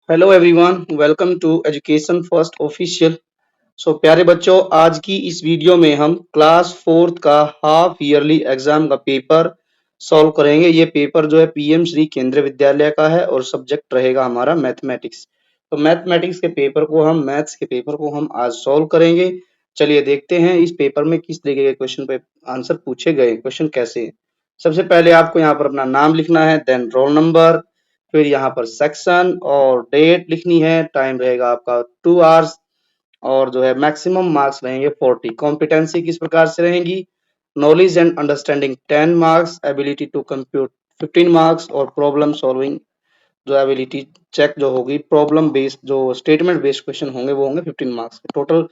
Hello everyone, welcome to Education First official. प्यारे बच्चों, आज की इस वीडियो में हम क्लास फोर्थ का हाफ ईयरली एग्जाम का पेपर सॉल्व करेंगे। ये पेपर जो है पीएम श्री केंद्रीय विद्यालय का है और सब्जेक्ट रहेगा हमारा मैथमेटिक्स। तो मैथमेटिक्स के पेपर को हम मैथ्स के पेपर को हम आज सॉल्व करेंगे। चलिए देखते हैं इस पेपर में किस तरीके के क्वेश्चन पे आंसर पूछे गए, क्वेश्चन कैसे हैं। सबसे पहले आपको यहाँ पर अपना नाम लिखना है, देन रोल नंबर, फिर यहाँ पर सेक्शन और डेट लिखनी है। टाइम रहेगा आपका 2 आवर्स और जो है मैक्सिमम मार्क्स रहेंगे 40। कॉम्पिटेंसी किस प्रकार से रहेंगी? Knowledge and understanding 10 marks, ability to compute 15 marks और प्रॉब्लम सॉल्विंग जो एबिलिटी चेक जो होगी, प्रॉब्लम बेस्ड जो स्टेटमेंट बेस्ड क्वेश्चन होंगे वो होंगे 15 मार्क्स। टोटल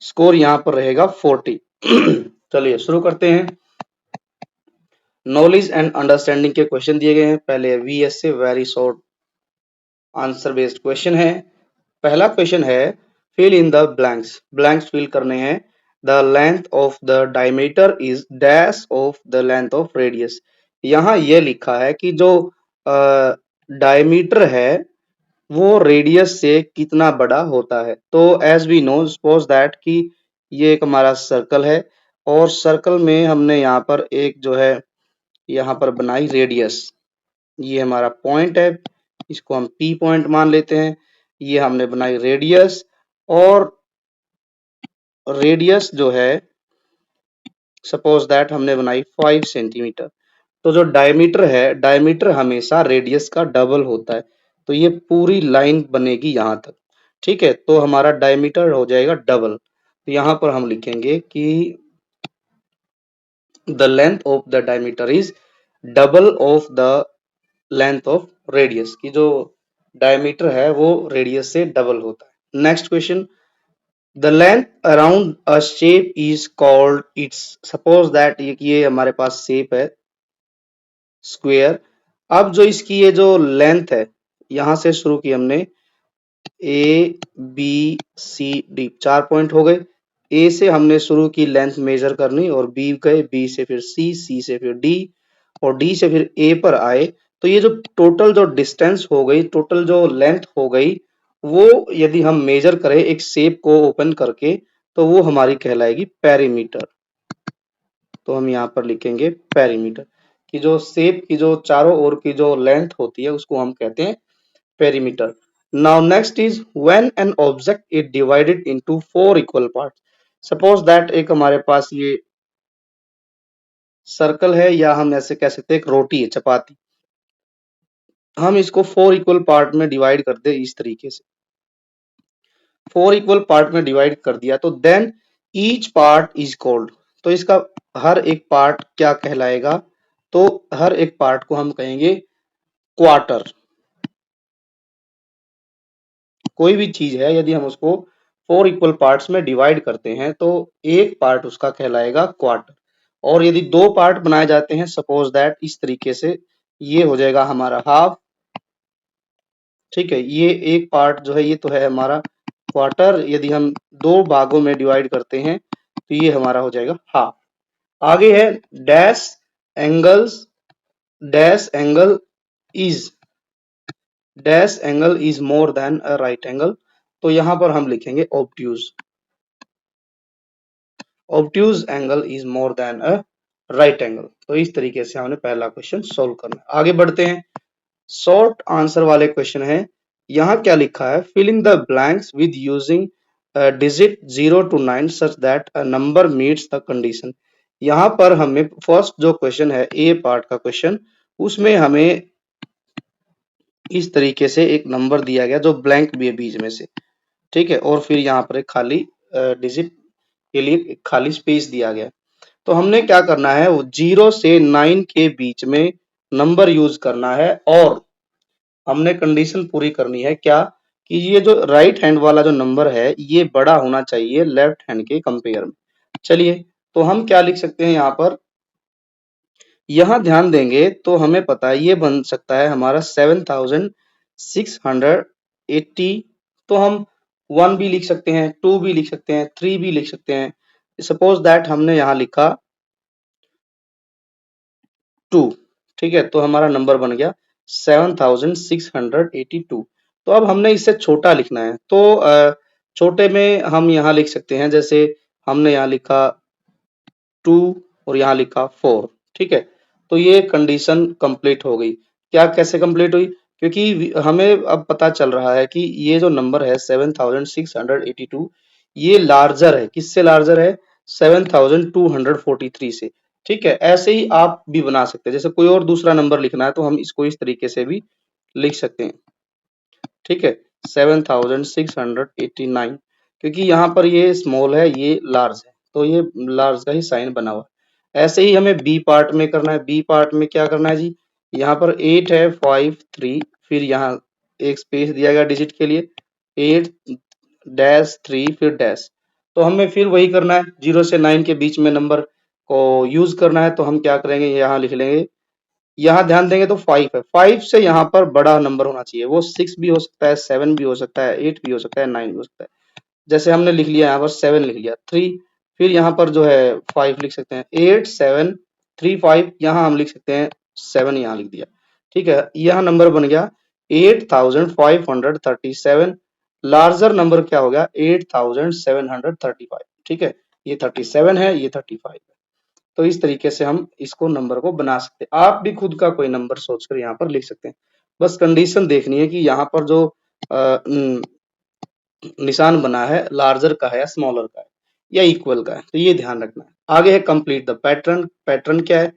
स्कोर यहाँ पर रहेगा 40। चलिए शुरू करते हैं। नॉलेज एंड अंडरस्टैंडिंग के क्वेश्चन दिए गए हैं। पहले वीएस से very short answer based question है। पहला क्वेश्चन है fill in the blanks. Blanks fill करने हैं। The length of the diameter is dash of the length of radius. यहाँ ये लिखा है कि जो डायमीटर है वो रेडियस से कितना बड़ा होता है। तो as we know, suppose that कि ये एक हमारा सर्कल है और सर्कल में हमने यहाँ पर एक जो है यहाँ पर बनाई रेडियस। ये हमारा पॉइंट है, इसको हम पी पॉइंट मान लेते हैं। ये हमने बनाई रेडियस और रेडियस जो है सपोज दैट हमने बनाई 5 सेंटीमीटर। तो जो डायमीटर है, डायमीटर हमेशा रेडियस का डबल होता है। तो ये पूरी लाइन बनेगी यहाँ तक। ठीक है, तो हमारा डायमीटर हो जाएगा डबल। तो यहाँ पर हम लिखेंगे कि the length of the diameter is double of the length of radius, की जो डायमीटर है वो रेडियस से डबल होता है। Next question, the length around a shape is called its. Suppose that ये हमारे पास शेप है स्क्वायर। अब जो इसकी ये जो लेंथ है, यहां से शुरू की हमने A B C D, 4 point हो गए। ए से हमने शुरू की लेंथ मेजर करनी और बी गए, बी से फिर सी से फिर डी और डी से फिर ए पर आए। तो ये जो टोटल जो डिस्टेंस हो गई, टोटल जो लेंथ हो गई, वो यदि हम मेजर करें एक शेप को ओपन करके तो वो हमारी कहलाएगी पेरीमीटर। तो हम यहाँ पर लिखेंगे पेरीमीटर, की जो शेप की जो चारों ओर की जो लेंथ होती है उसको हम कहते हैं perimeter. Now next is when an object is divided into 4 equal parts. Suppose that एक हमारे पास ये सर्कल है, या हम ऐसे कह सकते हैं एक रोटी है, चपाती। हम इसको 4 इक्वल पार्ट में डिवाइड कर दे इस तरीके से। 4 इक्वल पार्ट में डिवाइड कर दिया तो then each part is called. तो इसका हर एक पार्ट क्या कहलाएगा? तो हर एक पार्ट को हम कहेंगे क्वार्टर। कोई भी चीज है यदि हम उसको 4 इक्वल पार्ट्स में डिवाइड करते हैं तो एक पार्ट उसका कहलाएगा क्वार्टर। और यदि दो पार्ट बनाए जाते हैं, सपोज दैट इस तरीके से, ये हो जाएगा हमारा हाफ। ठीक है, ये एक पार्ट जो है ये तो है हमारा क्वार्टर। यदि हम दो भागों में डिवाइड करते हैं तो ये हमारा हो जाएगा हाफ। आगे है dash angles, dash angle is, dash angle is more than a right angle. तो यहां पर हम लिखेंगे obtuse, obtuse angle is more than a right angle. तो इस तरीके से हमने पहला क्वेश्चन सोल्व करना है। आगे बढ़ते हैं, शॉर्ट आंसर वाले क्वेश्चन है। यहाँ क्या लिखा है? Filling the blanks with using digit 0 to 9 such that a number meets the condition. यहाँ पर हमें फर्स्ट जो क्वेश्चन है ए पार्ट का क्वेश्चन, उसमें हमें इस तरीके से एक नंबर दिया गया जो ब्लैंक भी है बीच में से। ठीक है, और फिर यहाँ पर एक खाली डिजिट के लिए एक खाली स्पेस दिया गया। तो हमने क्या करना है, वो 0 से 9 के बीच में नंबर यूज करना है और हमने कंडीशन पूरी करनी है क्या, कि ये जो राइट हैंड वाला जो नंबर है ये बड़ा होना चाहिए लेफ्ट हैंड के कंपेयर में। चलिए, तो हम क्या लिख सकते हैं यहाँ पर? यहाँ ध्यान देंगे तो हमें पता है ये बन सकता है हमारा 7680। तो हम 1 भी लिख सकते हैं, 2 भी लिख सकते हैं, 3 भी लिख सकते हैं। सपोज दैट हमने यहाँ लिखा 2। ठीक है, तो हमारा नंबर बन गया 7682। तो अब हमने इससे छोटा लिखना है, तो छोटे में हम यहाँ लिख सकते हैं, जैसे हमने यहाँ लिखा 2 और यहाँ लिखा 4, ठीक है। तो ये कंडीशन कंप्लीट हो गई। क्या कैसे कंप्लीट हुई? क्योंकि हमें अब पता चल रहा है कि ये जो नंबर है 7682 ये लार्जर है, किससे लार्जर है? 7243 से, ठीक है। ऐसे ही आप भी बना सकते हैं, जैसे कोई और दूसरा नंबर लिखना है तो हम इसको इस तरीके से भी लिख सकते हैं, ठीक है। 7689, क्योंकि यहाँ पर ये स्मॉल है, ये लार्ज है, तो ये लार्ज का ही साइन बना हुआ है। ऐसे ही हमें बी पार्ट में करना है। बी पार्ट में क्या करना है जी? यहाँ पर 8 है, 5 3, फिर यहाँ एक स्पेस दिया गया डिजिट के लिए, 8 डैश 3 फिर डैश। तो हमें फिर वही करना है, 0 से 9 के बीच में नंबर को यूज करना है। तो हम क्या करेंगे, यहाँ लिख लेंगे, यहाँ ध्यान देंगे तो 5 है, 5 से यहाँ पर बड़ा नंबर होना चाहिए। वो 6 भी हो सकता है, 7 भी हो सकता है, 8 भी हो सकता है, 9 भी हो सकता है। जैसे हमने लिख लिया यहाँ पर 7 लिख लिया, 3, फिर यहाँ पर जो है 5 लिख सकते हैं, 8 7 3 5, यहाँ हम लिख सकते हैं 7, यहाँ लिख दिया, ठीक है। यह नंबर बन गया 8537। लार्जर नंबर क्या हो गया? 8735, ठीक है। ये 37 है, ये 35 है। तो इस तरीके से हम इसको नंबर को बना सकते हैं। आप भी खुद का कोई नंबर सोचकर यहाँ पर लिख सकते हैं। बस कंडीशन देखनी है कि यहाँ पर जो निशान बना है लार्जर का है या स्मॉलर का है या इक्वल का है, तो ये ध्यान रखना है। आगे है कंप्लीट द पैटर्न। पैटर्न क्या है?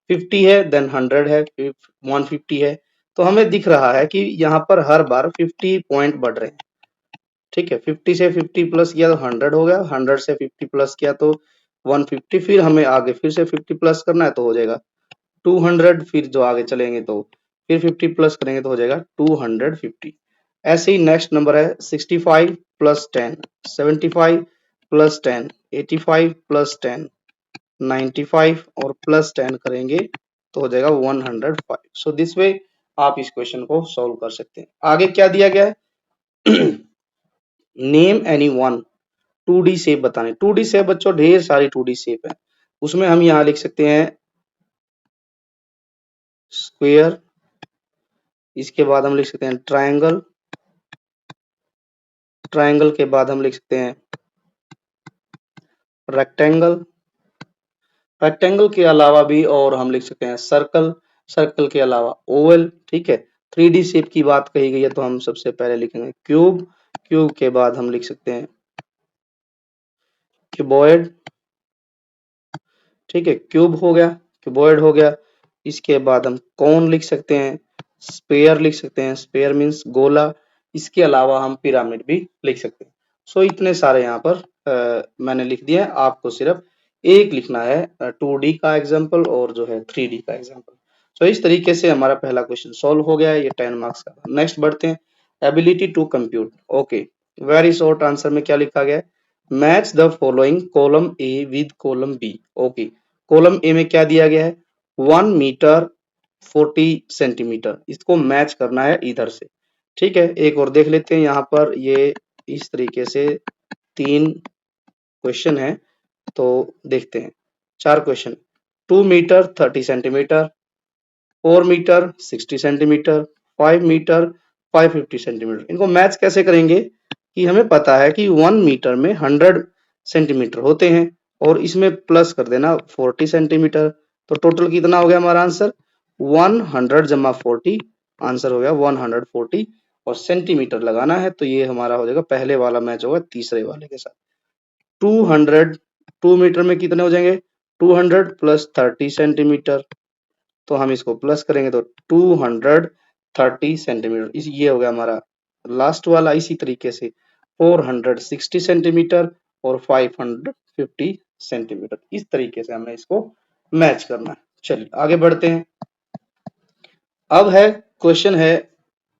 50 है, देन 100 है, फिर 150 है। तो हमें दिख रहा है कि यहाँ पर हर बार 50 पॉइंट बढ़ रहे हैं, ठीक है। 50 से 50 प्लस किया तो 100 हो गया, 100 से 50 प्लस किया तो 150, फिर हमें आगे फिर से 50 प्लस करना है तो हो जाएगा 200, फिर जो आगे चलेंगे तो फिर 50 प्लस करेंगे तो हो जाएगा 250। ऐसे ही नेक्स्ट नंबर है 65 प्लस 10, 75 प्लस 10, 85 प्लस 10, 95 और प्लस 10 करेंगे तो हो जाएगा 105। सो दिस वे आप इस क्वेश्चन को सॉल्व कर सकते हैं। आगे क्या दिया गया है? Name any one 2D shape बताने। 2D शेप बच्चों ढेर सारी 2D शेप है, उसमें हम यहाँ लिख सकते हैं स्क्वायर, इसके बाद हम लिख सकते हैं ट्रायंगल, ट्रायंगल के बाद हम लिख सकते हैं रेक्टेंगल, रेक्टेंगल के अलावा भी और हम लिख सकते हैं सर्कल, सर्कल के अलावा ओवल, ठीक है। 3D शेप की बात कही गई है तो हम सबसे पहले लिखेंगे क्यूब, क्यूब के बाद हम लिख सकते हैं क्यूबॉइड, ठीक है। क्यूब हो गया, क्यूबॉइड हो गया। इसके बाद हम कौन लिख सकते हैं, स्पेयर लिख सकते हैं, स्पेयर मीन्स गोला। इसके अलावा हम पिरामिड भी लिख सकते हैं। सो इतने सारे यहाँ पर मैंने लिख दिए हैं। आपको सिर्फ एक लिखना है 2D का एग्जाम्पल और जो है 3D का एग्जाम्पल। सो इस तरीके से हमारा पहला क्वेश्चन सॉल्व हो गया है, ये 10 मार्क्स का। नेक्स्ट बढ़ते हैं, ability to compute. Okay, very short answer में क्या लिखा गया है? Match the following column A with column B. Okay, column A में क्या दिया गया है? 1 मीटर 40 सेंटीमीटर, इसको मैच करना है इधर से, ठीक है। एक और देख लेते हैं, यहाँ पर ये इस तरीके से 3 क्वेश्चन है, तो देखते हैं। 4 question, 2 metre 30 centimetre, 4 metre 60 centimetre, 5 metre 550 centimetre. इनको मैच कैसे करेंगे कि हमें पता है कि 1 मीटर में 100 सेंटीमीटर होते हैं और इसमें प्लस कर देना 40 सेंटीमीटर। तो टोटल कितना हो गया हमारा आंसर? 100 जमा 40, आंसर हो गया 140। और सेंटीमीटर लगाना है तो ये हमारा हो जाएगा, पहले वाला मैच होगा तीसरे वाले के साथ। 200, 2 मीटर में कितने हो जाएंगे? 200 प्लस 30 सेंटीमीटर, तो हम इसको प्लस करेंगे तो 230 सेंटीमीटर। इस ये हो गया हमारा लास्ट वाला। इसी तरीके से 460 सेंटीमीटर और 550 सेंटीमीटर, इस तरीके से हमें इसको मैच करना है। चलिए आगे बढ़ते हैं। अब है क्वेश्चन है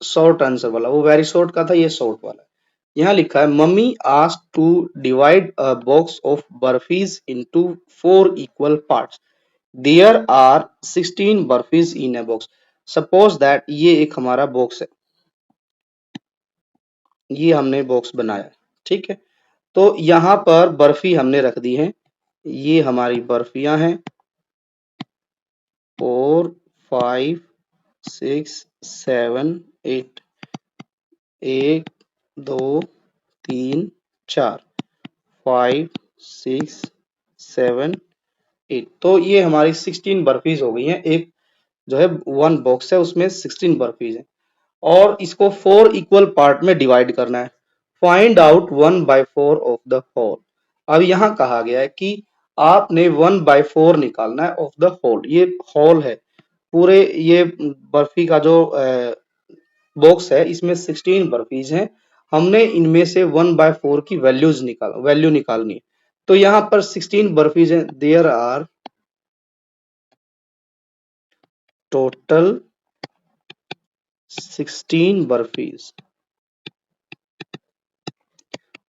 शॉर्ट आंसर वाला, वो वेरी शॉर्ट का था, ये शॉर्ट वाला। यहाँ लिखा है mummy asked to divide a box of barfis into 4 equal parts. There are 16 barfis in a box. Suppose that ये एक हमारा बॉक्स है, ये हमने बॉक्स बनाया, ठीक है। तो यहाँ पर बर्फी हमने रख दी है, ये हमारी बर्फियां हैं 4 5 6 7 8, 1 2 3 4 5 6 7 8। तो ये हमारी 16 बर्फीज हो गई हैं। एक जो है वन बॉक्स है उसमें 16 बर्फीज है और इसको 4 इक्वल पार्ट में डिवाइड करना है। Find out 1/4 of the whole. अब यहाँ कहा गया है कि आपने 1/4 निकालना है ऑफ द होल। ये होल है पूरे, ये बर्फी का जो बॉक्स है इसमें 16 बर्फीज हैं। हमने इनमें से 1/4 की वैल्यू निकालनी है। तो यहाँ पर 16 बर्फीज हैं। There are total 16 बर्फीज।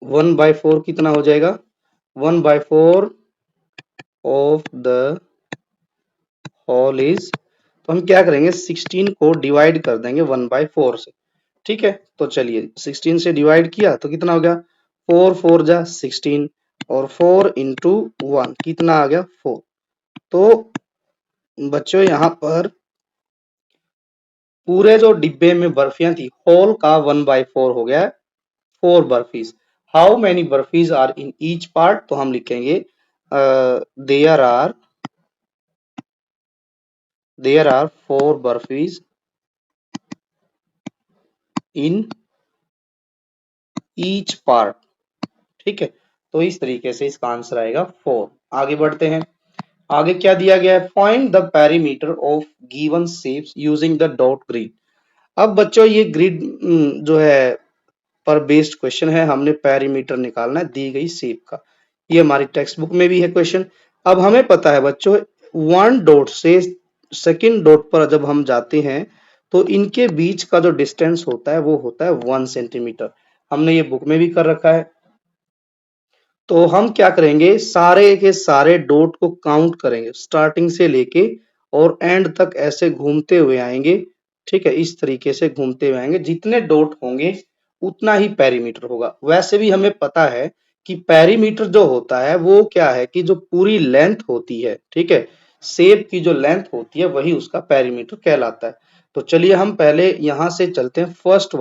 1/4 कितना हो जाएगा? 1/4 ऑफ द होल इज, तो हम क्या करेंगे 16 को डिवाइड कर देंगे 1/4 से। ठीक है, तो चलिए 16 से डिवाइड किया तो कितना हो गया 4 4 जा 16 और 4 इंटू 1 कितना आ गया 4। तो बच्चों यहाँ पर पूरे जो डिब्बे में बर्फियां थी होल का 1/4 हो गया 4 barfis. How many barfis are in each part? तो हम लिखेंगे there are 4 barfis in each part. ठीक है, तो इस तरीके से इसका आंसर आएगा 4। आगे बढ़ते हैं। आगे क्या दिया गया है? Find the perimeter of given shapes using the dot grid. अब बच्चों ये ग्रिड जो है पर बेस्ड क्वेश्चन है। हमने पेरीमीटर निकालना है दी गई शेप का। ये हमारी टेक्स्ट बुक में भी है क्वेश्चन। अब हमें पता है बच्चों वन डॉट से सेकंड डॉट पर जब हम जाते हैं तो इनके बीच का जो डिस्टेंस होता है वो होता है 1 सेंटीमीटर। हमने ये बुक में भी कर रखा है। तो हम क्या करेंगे सारे के सारे डॉट को काउंट करेंगे स्टार्टिंग से लेके और एंड तक ऐसे घूमते हुए आएंगे। ठीक है, इस तरीके से घूमते हुए आएंगे। जितने डॉट होंगे उतना ही पेरीमीटर होगा। वैसे भी हमें पता है कि पेरीमीटर जो होता है वो क्या है कि जो पूरी लेंथ होती है, ठीक है, शेप की जो लेंथ होती है वही उसका पेरीमीटर कहलाता है। तो चलिए हम पहले यहां से चलते हैं फर्स्ट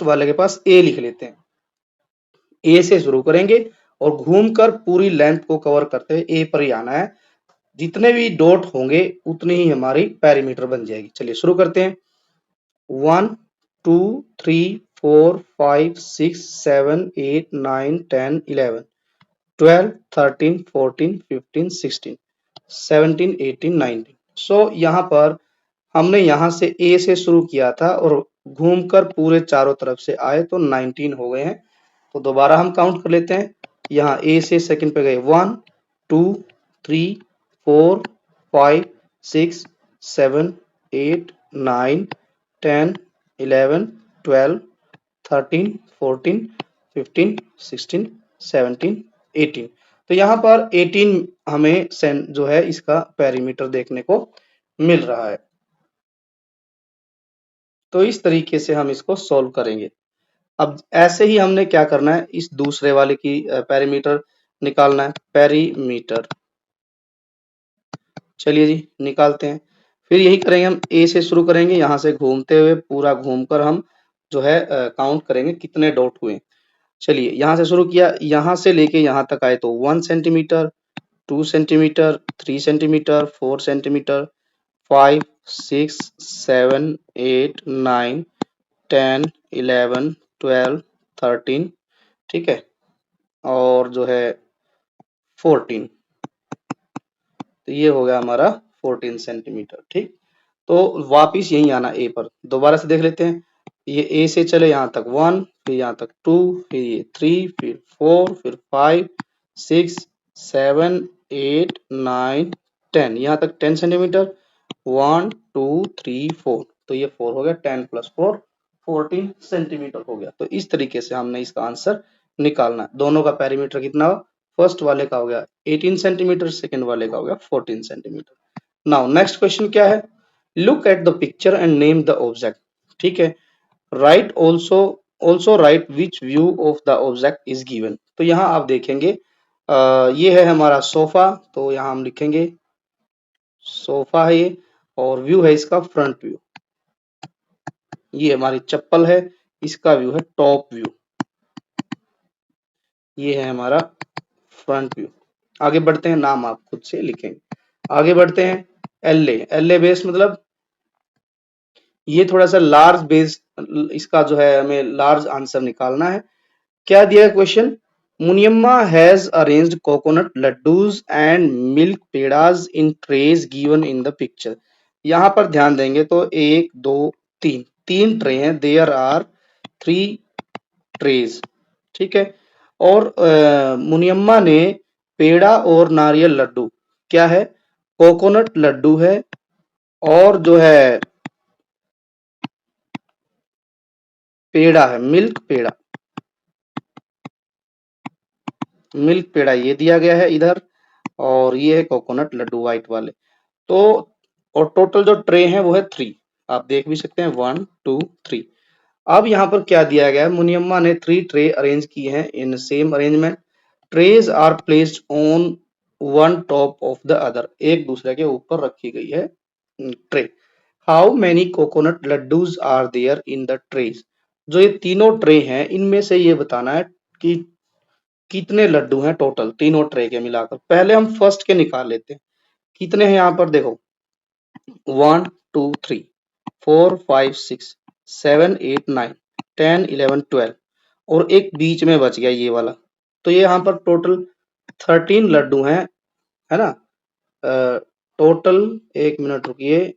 वाले के पास ए लिख लेते हैं। ए से शुरू करेंगे और घूमकर पूरी लेंथ को कवर करते हुए ए पर ही आना है। जितने भी डॉट होंगे उतनी ही हमारी पेरीमीटर बन जाएगी। चलिए शुरू करते हैं। 1 2 3 4 5 6 7 8 9 10 11 12 13 14 15 16 17 18 सो यहाँ पर हमने यहाँ से ए से शुरू किया था और घूमकर पूरे चारों तरफ से आए तो 19 हो गए हैं। तो दोबारा हम काउंट कर लेते हैं। यहाँ ए से सेकंड पे गए 1 2 3 4 5 6 7 8 9 10 11 12 13 14 15 16 17 18। तो यहाँ पर 18 हमें जो है इसका पेरीमीटर देखने को मिल रहा है। तो इस तरीके से हम इसको सोल्व करेंगे। अब ऐसे ही हमने क्या करना है इस दूसरे वाले की पेरीमीटर निकालना है। पेरीमीटर चलिए जी निकालते हैं। फिर यही करेंगे हम ए से शुरू करेंगे यहाँ से घूमते हुए पूरा घूमकर हम जो है काउंट करेंगे कितने डॉट हुए। चलिए यहाँ से शुरू किया, यहाँ से लेके यहाँ तक आए तो 1 सेंटीमीटर 2 सेंटीमीटर 3 सेंटीमीटर 4 सेंटीमीटर 5 6 7 8 9 10 11 12 13, ठीक है, और जो है 14। तो ये हो गया हमारा 14 सेंटीमीटर। ठीक, तो वापिस यही आना ए पर। दोबारा से देख लेते हैं। ये ए से चले यहाँ तक 1, फिर यहाँ तक 2, फिर ये 3, फिर 4, फिर 5 6 7 8 9 10, यहाँ तक 10 सेंटीमीटर। 1 2 3 4, तो ये 4 हो गया। 10 + 4 14 सेंटीमीटर हो गया। तो इस तरीके से हमने इसका आंसर निकालना है। दोनों का पेरीमीटर कितना हो? फर्स्ट वाले का हो गया 18 सेंटीमीटर, सेकंड वाले का हो गया 14 सेंटीमीटर। नाउ नेक्स्ट क्वेश्चन क्या है? Look at the picture and name the object. ठीक है, right also right which view of the object is given. तो यहाँ आप देखेंगे ये है हमारा सोफा, तो यहाँ हम लिखेंगे सोफा है ये, और व्यू है इसका फ्रंट व्यू। ये हमारी चप्पल है, इसका व्यू है टॉप व्यू, ये है हमारा फ्रंट व्यू। आगे बढ़ते हैं, नाम आप खुद से लिखेंगे। आगे बढ़ते हैं, एल ए बेस मतलब ये थोड़ा सा लार्ज बेस, इसका जो है हमें लार्ज आंसर निकालना है। क्या दिया है question, Muniyamma has arranged coconut laddus and milk pedas in trays given in the picture. यहाँ पर ध्यान देंगे तो एक दो तीन, तीन ट्रे हैं, देयर आर थ्री ट्रेज, ठीक है। और मुनियम्मा ने पेड़ा और नारियल लड्डू, क्या है, कोकोनट लड्डू है, और जो है पेड़ा है, मिल्क पेड़ा, मिल्क पेड़ा ये दिया गया है इधर, और ये है कोकोनट लड्डू व्हाइट वाले। तो और टोटल जो ट्रे हैं वो है थ्री, आप देख भी सकते हैं, वन टू थ्री। अब यहाँ पर क्या दिया गया है, मुनियम्मा ने थ्री ट्रे अरेंज किए हैं in same arrangement, trays are placed on one top of the other, एक दूसरे के ऊपर रखी गई है tray. How many coconut laddoos are there in the trays, जो ये तीनों ट्रे हैं इनमें से ये बताना है कि कितने लड्डू हैं टोटल तीनों ट्रे के मिलाकर। पहले हम फर्स्ट के निकाल लेते हैं, कितने हैं यहाँ पर देखो, 1 2 3 4 5 6 7 8 9 10 11 12, और एक बीच में बच गया ये वाला, तो ये यहाँ पर टोटल 13 लड्डू हैं, है ना। टोटल, एक मिनट रुकिए,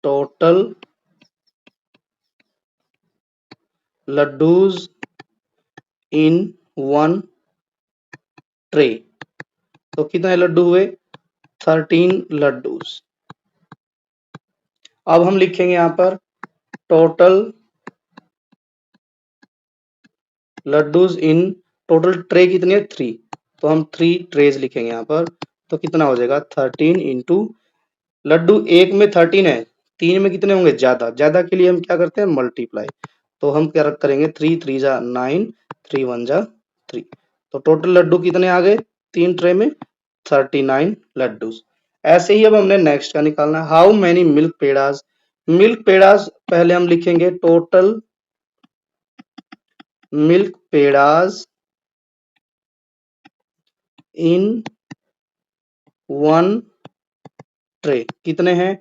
टोटल लड्डूज इन वन ट्रे, तो कितने लड्डू हुए, 13 लड्डूज। अब हम लिखेंगे यहाँ पर टोटल लड्डूज इन, टोटल ट्रे कितनी है, थ्री, तो हम थ्री ट्रेज लिखेंगे यहाँ पर, तो कितना हो जाएगा 13 इंटू, लड्डू एक में 13 है, तीन में कितने होंगे, ज्यादा, ज्यादा के लिए हम क्या करते हैं, मल्टीप्लाई, तो हम क्या करेंगे, थ्री थ्री जा 9, थ्री वन जा 3, तो टोटल लड्डू कितने आ गए तीन ट्रे में, 39 लड्डू। ऐसे ही अब हमने नेक्स्ट का निकालना है, how many milk pedas, milk pedas पहले हम लिखेंगे total milk pedas in one tray, कितने हैं।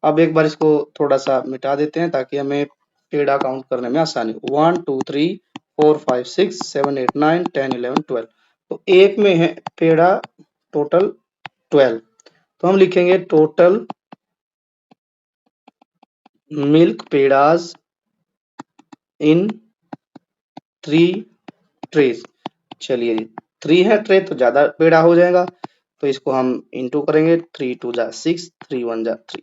अब एक बार इसको थोड़ा सा मिटा देते हैं ताकि हमें पेड़ा काउंट करने में आसानी हो, 1 2 3 4 5 6 7 8 9 10 11 12, तो एक में है पेड़ा टोटल 12, तो हम लिखेंगे total milk pedas in three trays. चलिए, थ्री है ट्रे तो ज्यादा पेड़ा हो जाएगा, तो इसको हम इंटू करेंगे, 3 2 जा 6, 3 1 जा 3,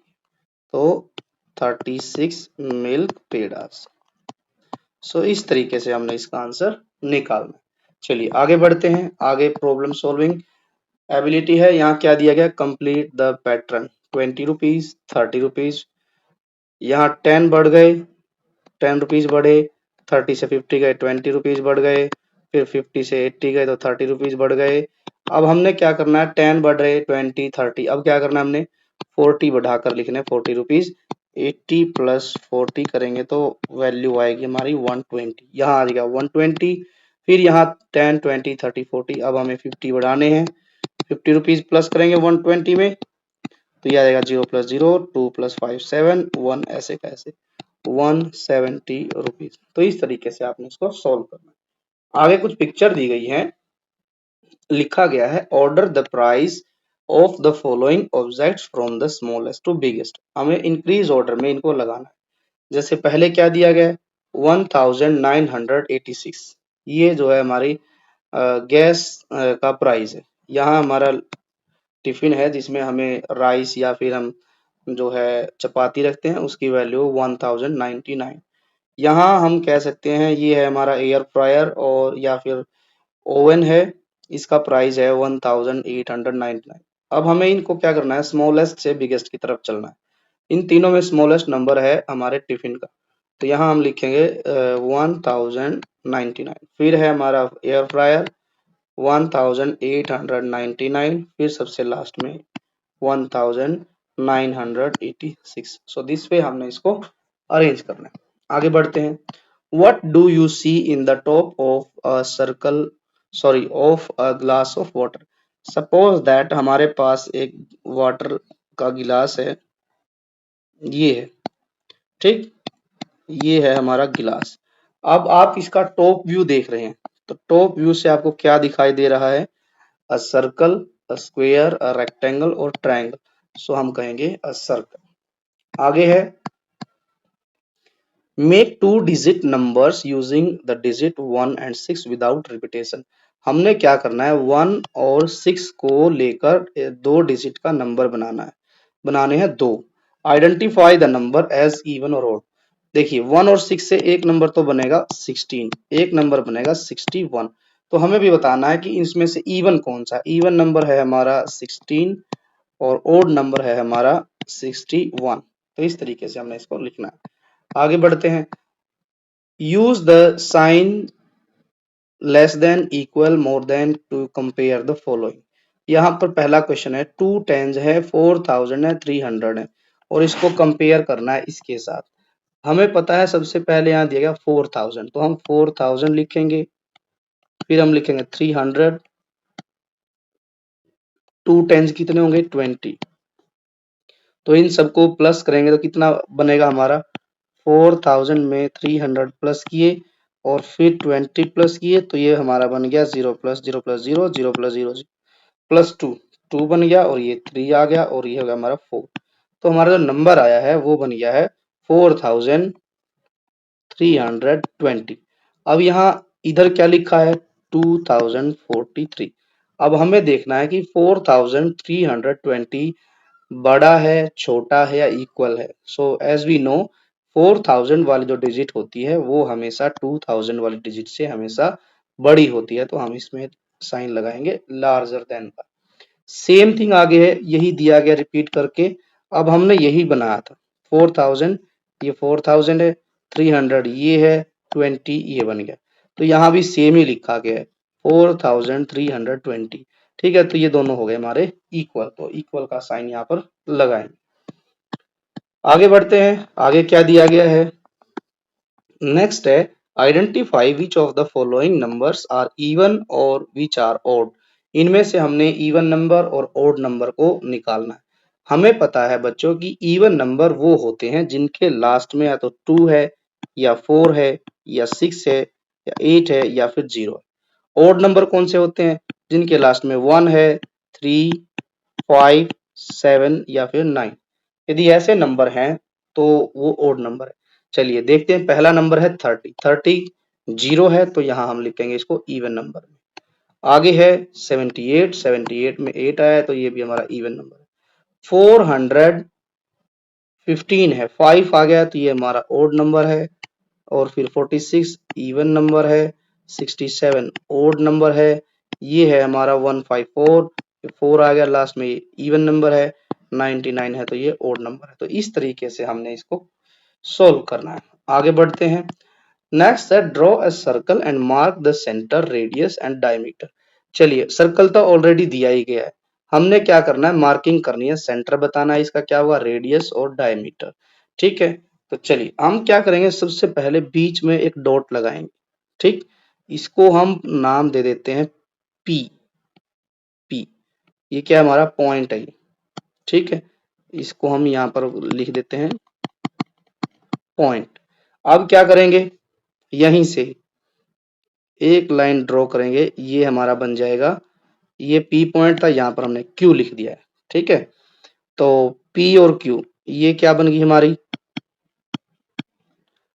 तो 36 मिल्क पेड़ास। सो इस तरीके से हमने इसका आंसर निकालना। चलिए आगे बढ़ते हैं, आगे प्रॉब्लम सॉल्विंग एबिलिटी है। यहाँ क्या दिया गया, complete the pattern, 20 rupees 30 rupees, यहाँ 10 बढ़ गए, 10 रुपीज बढ़े, 30 से 50 गए, 20 रुपीज बढ़ गए, फिर 50 से 80 गए तो 30 रुपीज बढ़ गए। अब हमने क्या करना है, 10 बढ़ रहे, 20 30, अब क्या करना है हमने 40 बढ़ाकर लिखने, 40 रुपीज, 80 प्लस 40 करेंगे तो वैल्यू आएगी हमारी 120, यहाँ आ जाएगा 120, फिर यहाँ 10 20 30 40, अब हमें 50 बढ़ाने हैं, 50 रुपीज प्लस करेंगे 120 में, तो ये आ जाएगा 0 + 0 2 + 5 7 1, ऐसे कैसे 170 रुपीज। तो इस तरीके से आपने इसको सॉल्व करना है। आगे कुछ पिक्चर दी गई है, लिखा गया है order the price of the following objects from the smallest to biggest, हमें इंक्रीज ऑर्डर में इनको लगाना है। जैसे पहले क्या दिया गया है, 1986, ये जो है हमारी गैस का प्राइस है। यहाँ हमारा टिफिन है जिसमें हमें राइस या फिर हम जो है चपाती रखते हैं, उसकी वैल्यू 1099। यहाँ हम कह सकते हैं ये है हमारा एयर फ्रायर और या फिर ओवन है, इसका प्राइस है 1899। अब हमें इनको क्या करना है, स्मॉलेस्ट से बिगेस्ट की तरफ चलना है। इन तीनों में स्मॉलेस्ट नंबर है हमारे टिफिन का, तो यहाँ हम लिखेंगे 1099, फिर है हमारा एयर फ्रायर 1899, फिर सबसे लास्ट में 1000 986। सो दिस वे हमने इसको अरेंज करना है। आगे बढ़ते हैं। What do you see in the top of a circle, sorry of a glass of water. Suppose that हमारे पास एक वाटर का गिलास है, ये है, ठीक, ये है हमारा गिलास। अब आप इसका टॉप व्यू देख रहे हैं, तो टॉप व्यू से आपको क्या दिखाई दे रहा है? A circle, a square, a rectangle और ट्रायंगल। सो हम कहेंगे अ सर्कल। आगे है make two digit numbers using the digit 1 and 6 without repetition. हमने क्या करना है, 1 और 6 को लेकर दो डिजिट का नंबर बनाना है, बनाने हैं दो। Identify the number as even और ओड। देखिए 1 और 6 से एक नंबर तो बनेगा 16, एक नंबर बनेगा 61। तो हमें भी बताना है कि इसमें से इवन कौन सा। इवन नंबर है हमारा 16 और ओड नंबर है हमारा 61। तो इस तरीके से हमने इसको लिखना है। आगे बढ़ते हैं। Use the sign less than equal more than to compare the following. यहाँ पर पहला क्वेश्चन है, 2 टेंस है, 4000 है, 300 है और इसको कंपेयर करना है इसके साथ। हमें पता है सबसे पहले यहाँ दिया गया 4000, तो हम 4000 लिखेंगे, फिर हम लिखेंगे 300, 2 टेंस कितने होंगे 20, तो इन सबको प्लस करेंगे तो कितना बनेगा हमारा, 4000 में 300 प्लस किए और फिर 20 प्लस किए तो ये हमारा बन गया 0 प्लस 0 प्लस 0 0 प्लस 0 प्लस 2, 2 बन गया और ये 3 आ गया और ये हो गया हमारा 4। तो हमारा जो नंबर आया है वो बन गया है 4320। अब यहाँ इधर क्या लिखा है 2043। अब हमें देखना है कि 4320 बड़ा है, छोटा है या इक्वल है। सो एज वी नो 4000 वाली जो डिजिट होती है वो हमेशा 2000 वाली डिजिट से हमेशा बड़ी होती है, तो हम इसमें साइन लगाएंगे लार्जर देन का। सेम थिंग आगे है, यही दिया गया रिपीट करके। अब हमने यही बनाया था 4000, ये 4000 है, 300 ये है, 20 ये बन गया। तो यहाँ भी सेम ही लिखा गया है 4320। ठीक है, तो ये दोनों हो गए हमारे इक्वल, तो इक्वल का साइन यहाँ पर लगाएंगे। आगे बढ़ते हैं, आगे क्या दिया गया है। नेक्स्ट है identify which of the following numbers are even और विच आर ऑड। इनमें से हमने इवन नंबर और ऑड नंबर को निकालना है। हमें पता है बच्चों की इवन नंबर वो होते हैं जिनके लास्ट में या तो 2 है या 4 है या 6 है या 8 है या फिर 0 है। ऑड नंबर कौन से होते हैं, जिनके लास्ट में 1 है, 3, 5, 7 या फिर 9। यदि ऐसे नंबर हैं तो वो ओड नंबर है। चलिए देखते हैं, पहला नंबर है 30, 30 जीरो है तो यहाँ हम लिखेंगे इसको इवन नंबर में। आगे है 78, 78 में 8 आया है तो ये भी हमारा इवन नंबर है। 415 है, 5 आ गया तो ये हमारा ओड नंबर है। और फिर 46 इवन नंबर है, 67 ओड नंबर है, ये है हमारा 154, 4 आ गया लास्ट में, ये इवन नंबर है। 99 है तो ये ओड नंबर है। तो इस तरीके से हमने इसको सोल्व करना है। आगे बढ़ते हैं। नेक्स्ट है draw a circle and mark the centre, radius and diameter. चलिए सर्कल तो ऑलरेडी दिया ही गया है, हमने क्या करना है, मार्किंग करनी है, सेंटर बताना है, इसका क्या होगा रेडियस और डायमीटर। ठीक है, तो चलिए हम क्या करेंगे, सबसे पहले बीच में एक डॉट लगाएंगे। ठीक, इसको हम नाम दे देते हैं पी। पी ये क्या हमारा पॉइंट है ये। ठीक है, इसको हम यहाँ पर लिख देते हैं पॉइंट। अब क्या करेंगे, यहीं से एक लाइन ड्रॉ करेंगे, ये हमारा बन जाएगा, ये पी पॉइंट था, यहाँ पर हमने क्यू लिख दिया है। ठीक है, तो पी और क्यू ये क्या बन गई हमारी,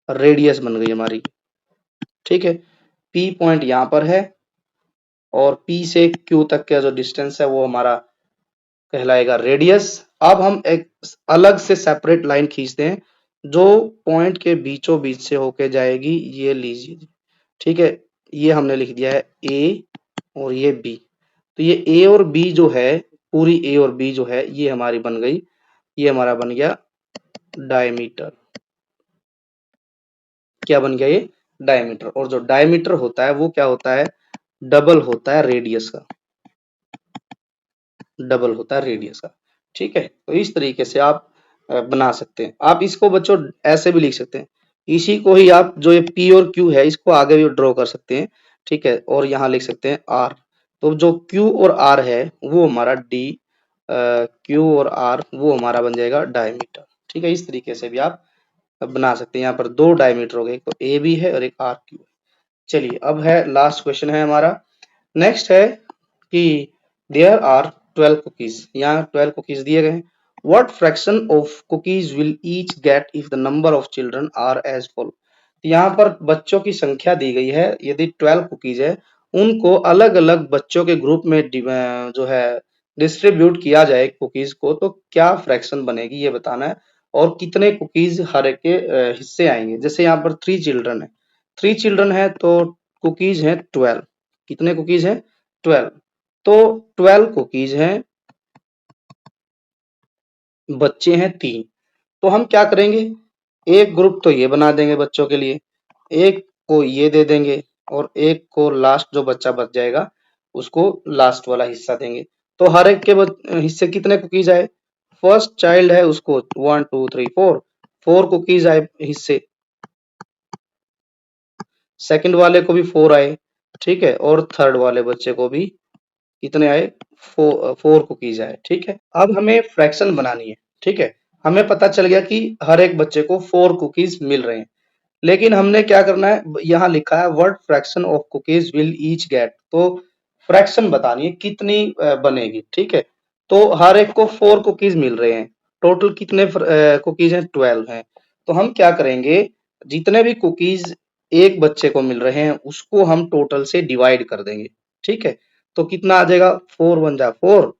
रेडियस बन गई हमारी। ठीक है, पी पॉइंट यहाँ पर है और पी से क्यू तक का जो डिस्टेंस है वो हमारा कहलाएगा रेडियस। अब हम एक अलग से सेपरेट लाइन खींचते हैं जो पॉइंट के बीचों बीच से होके जाएगी, ये लीजिए। ठीक है, ये हमने लिख दिया है ए और ये बी। तो ये ए और बी जो है, पूरी ए और बी जो है ये हमारी बन गई, ये हमारा बन गया डायमीटर। क्या बन गया ये डायमीटर। और जो डायमीटर होता है वो क्या होता है, डबल होता है रेडियस का, डबल होता है रेडियस का। ठीक है, तो इस तरीके से आप बना सकते हैं। आप इसको बच्चों ऐसे भी लिख सकते हैं, इसी को ही आप जो ये पी और क्यू है इसको आगे भी ड्रॉ कर सकते हैं। ठीक है, और यहाँ लिख सकते हैं आर। तो जो क्यू और आर है वो हमारा डी, क्यू और आर वो हमारा बन जाएगा डायमीटर। ठीक है, इस तरीके से भी आप बना सकते हैं। यहाँ पर दो डायमीटर हो गए, एक तो ए बी है और एक आर क्यू है। चलिए अब है लास्ट क्वेश्चन है हमारा। नेक्स्ट है कि देयर आर 12 कुकीज, यहाँ 12 कुकीज दिए गए हैं। What fraction of cookies will each get if the number of children are as follow. यहाँ पर बच्चों की संख्या दी गई है, यदि 12 कुकीज है उनको अलग अलग बच्चों के ग्रुप में जो है डिस्ट्रीब्यूट किया जाए कुकीज को, तो क्या फ्रैक्शन बनेगी ये बताना है। और कितने कुकीज हर एक के हिस्से आएंगे। जैसे यहाँ पर 3 चिल्ड्रन है, 3 चिल्ड्रन है तो कुकीज है 12। कितने कुकीज हैं? 12। तो 12 कुकीज हैं, बच्चे हैं 3। तो हम क्या करेंगे, एक ग्रुप तो ये बना देंगे बच्चों के लिए, एक को ये दे देंगे और एक को लास्ट जो बच्चा बच जाएगा उसको लास्ट वाला हिस्सा देंगे। तो हर एक के हिस्से कितने कुकीज आए? फर्स्ट चाइल्ड है उसको 1 2 3 4, 4 कुकीज आए हिस्से। सेकंड वाले को भी 4 आए। ठीक है, और थर्ड वाले बच्चे को भी कितने आए? 4 कुकीज आए। ठीक है, अब हमें फ्रैक्शन बनानी है। ठीक है, हमें पता चल गया कि हर एक बच्चे को 4 कुकीज मिल रहे हैं, लेकिन हमने क्या करना है, यहाँ लिखा है what fraction of cookies will each get. तो फ्रैक्शन बतानी है कितनी बनेगी। ठीक है, तो हर एक को 4 कुकीज मिल रहे हैं, टोटल कितने कुकीज हैं? 12 हैं। तो हम क्या करेंगे, जितने भी कुकीज एक बच्चे को मिल रहे हैं उसको हम टोटल से डिवाइड कर देंगे। ठीक है, तो कितना आ जाएगा? 4 1 जा 4,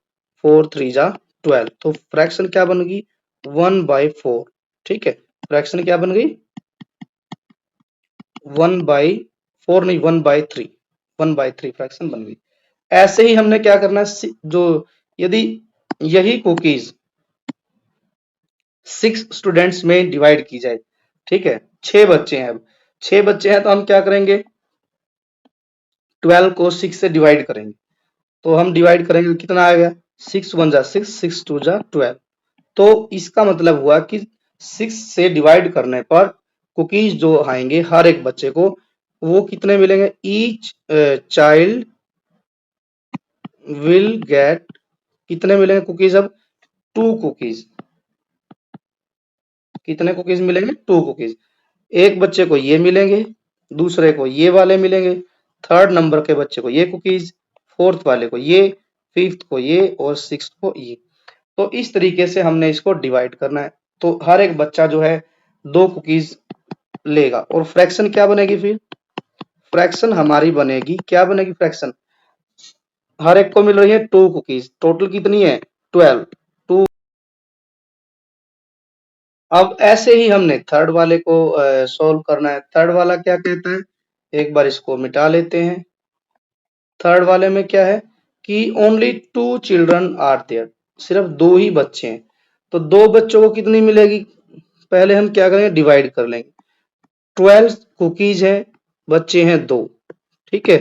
4 3 जा 12। तो फ्रैक्शन क्या बन गई? 1/4। ठीक है, फ्रैक्शन क्या बन गई? 1/4 नहीं, 1/3, 1/3 फ्रैक्शन बन गई। ऐसे ही हमने क्या करना है, जो यदि यही कुकीज 6 स्टूडेंट्स में डिवाइड की जाए। ठीक है, 6 बच्चे हैं, अब 6 बच्चे हैं तो हम क्या करेंगे, 12 को 6 से डिवाइड करेंगे। तो हम डिवाइड करेंगे, कितना आएगा? 6 1 जा 6, 6 2 जा 12। तो इसका मतलब हुआ कि 6 से डिवाइड करने पर कुकीज जो आएंगे हर एक बच्चे को वो कितने मिलेंगे? ईच चाइल्ड विल गेट, कितने मिलेंगे कुकीज? अब 2 कुकीज। कितने कुकीज मिलेंगे? 2 कुकीज। एक बच्चे को ये मिलेंगे, दूसरे को ये वाले मिलेंगे, थर्ड नंबर के बच्चे को ये कुकीज, फोर्थ वाले को ये, फिफ्थ को ये और सिक्स को ये। तो इस तरीके से हमने इसको डिवाइड करना है। तो हर एक बच्चा जो है 2 कुकीज लेगा। और फ्रैक्शन क्या बनेगी फिर? फ्रैक्शन हमारी बनेगी, क्या बनेगी फ्रैक्शन? हर एक को मिल रही है 2 कुकीज, टोटल कितनी है? 12। 2। अब ऐसे ही हमने थर्ड वाले को सॉल्व करना है। थर्ड वाला क्या कहता है, एक बार इसको मिटा लेते हैं। थर्ड वाले में क्या है कि ओनली 2 चिल्ड्रन आर देयर, सिर्फ 2 ही बच्चे हैं। तो 2 बच्चों को कितनी मिलेगी? पहले हम क्या करेंगे, डिवाइड कर लेंगे। 12 कुकीज है, बच्चे हैं 2। ठीक है,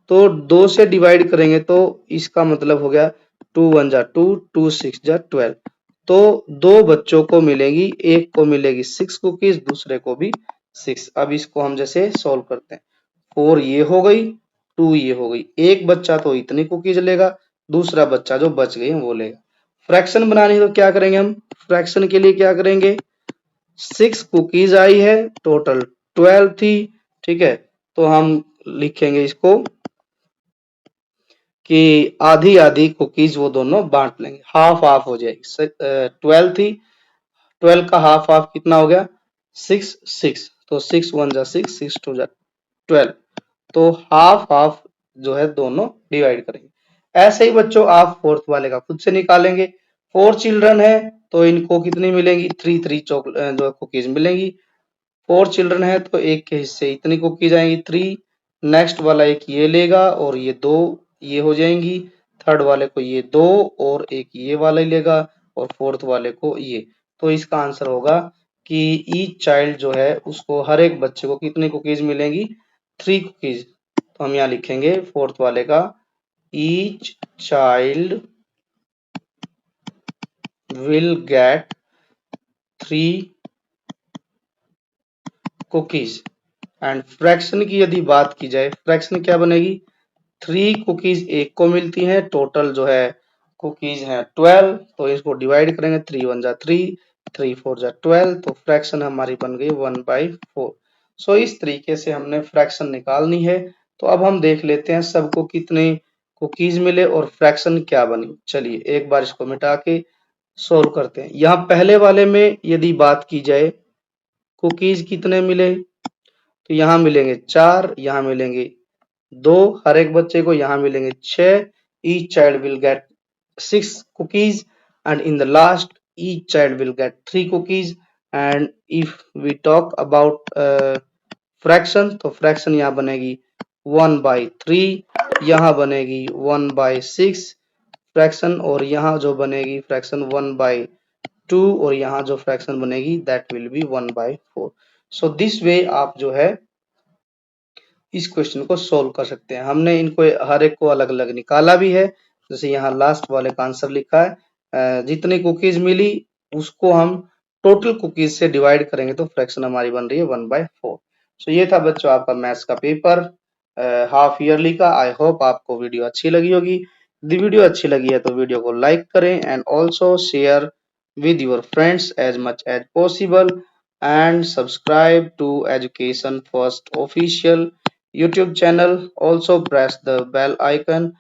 तो 2 से डिवाइड करेंगे तो इसका मतलब हो गया 2 1 जा 2, 2 6 जा 12। तो 2 बच्चों को मिलेगी, एक को मिलेगी 6 कुकीज, दूसरे को भी 6। अब इसको हम जैसे सॉल्व करते हैं, 4 ये हो गई, 2 ये हो गई। एक बच्चा तो इतनी कुकीज लेगा, दूसरा बच्चा जो बच गई वो लेगा। फ्रैक्शन बनानी है तो क्या करेंगे हम, फ्रैक्शन के लिए क्या करेंगे, 6 कुकीज आई है, टोटल 12 थी। ठीक है, तो हम लिखेंगे इसको कि आधी आधी कुकीज वो दोनों बांट लेंगे, हाफ हाफ हो जाएगी। 12 थी, 12 का हाफ हाफ कितना हो गया? 6 6। तो 6 1 जा 6, 6 2 जा 12। तो हाफ हाफ जो है दोनों डिवाइड करेंगे। ऐसे ही बच्चों आप फोर्थ वाले का खुद से निकालेंगे। 4 चिल्ड्रन है तो इनको कितनी मिलेंगी? 3 3 चॉकलेट जो कुकीज मिलेंगी। 4 चिल्ड्रन है तो एक के हिस्से इतनी कुकीज आएंगी 3। नेक्स्ट वाला एक ये लेगा और ये 2 ये हो जाएंगी। थर्ड वाले को ये 2 और एक ये वाला ही लेगा और फोर्थ वाले को ये। तो इसका आंसर होगा कि ईच चाइल्ड जो है उसको हर एक बच्चे को कितनी कुकीज मिलेंगी? 3 कुकीज। तो हम यहाँ लिखेंगे फोर्थ वाले का, each child will get 3 cookies। And fraction की यदि बात की जाए, फ्रैक्शन क्या बनेगी, 3 कुकीज एक को मिलती हैं, टोटल जो है कुकीज हैं 12, तो इसको डिवाइड करेंगे, 3 1 जा 3, 3 4 जा 12, तो फ्रैक्शन हमारी बन गई 1/4। सो इस तरीके से हमने फ्रैक्शन निकालनी है। तो अब हम देख लेते हैं सबको कितने कुकीज मिले और फ्रैक्शन क्या बनी। चलिए एक बार इसको मिटा के सोल्व करते हैं। यहाँ पहले वाले में यदि बात की जाए, कुकीज कितने मिले, तो यहाँ मिलेंगे 4, यहाँ मिलेंगे 2, हर एक बच्चे को यहाँ मिलेंगे 6। Each child will get 6 cookies and in the last each child will get 3 cookies। and if we talk about fraction, तो fraction यहाँ बनेगी 1/3, यहाँ बनेगी 1/6 फ्रैक्शन, और यहाँ जो बनेगी फ्रैक्शन 1/2, और यहाँ जो फ्रैक्शन बनेगी that will be 1/4। So this way आप जो है इस क्वेश्चन को सोल्व कर सकते हैं। हमने इनको हर एक को अलग अलग निकाला भी है, जैसे यहाँ लास्ट वाले का आंसर लिखा है, जितनी कुकीज मिली उसको हम टोटल कुकीज से डिवाइड करेंगे तो फ्रैक्शन हमारी बन रही है 1/4। सो ये था बच्चों आपका मैथ्स का पेपर हाफ ईयरली का। आई होप आपको वीडियो अच्छी लगी होगी। यदि वीडियो अच्छी लगी है तो वीडियो को लाइक करें and also share with your friends as much as possible, and subscribe to Education First official YouTube channel. Also press the bell icon,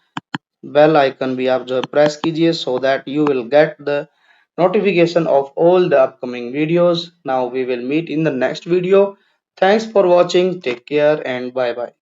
bell icon भी आप जो है प्रेस कीजिए, so that you will get the notification of all the upcoming videos। Now we will meet in the next video। Thanks for watching, take care and bye bye।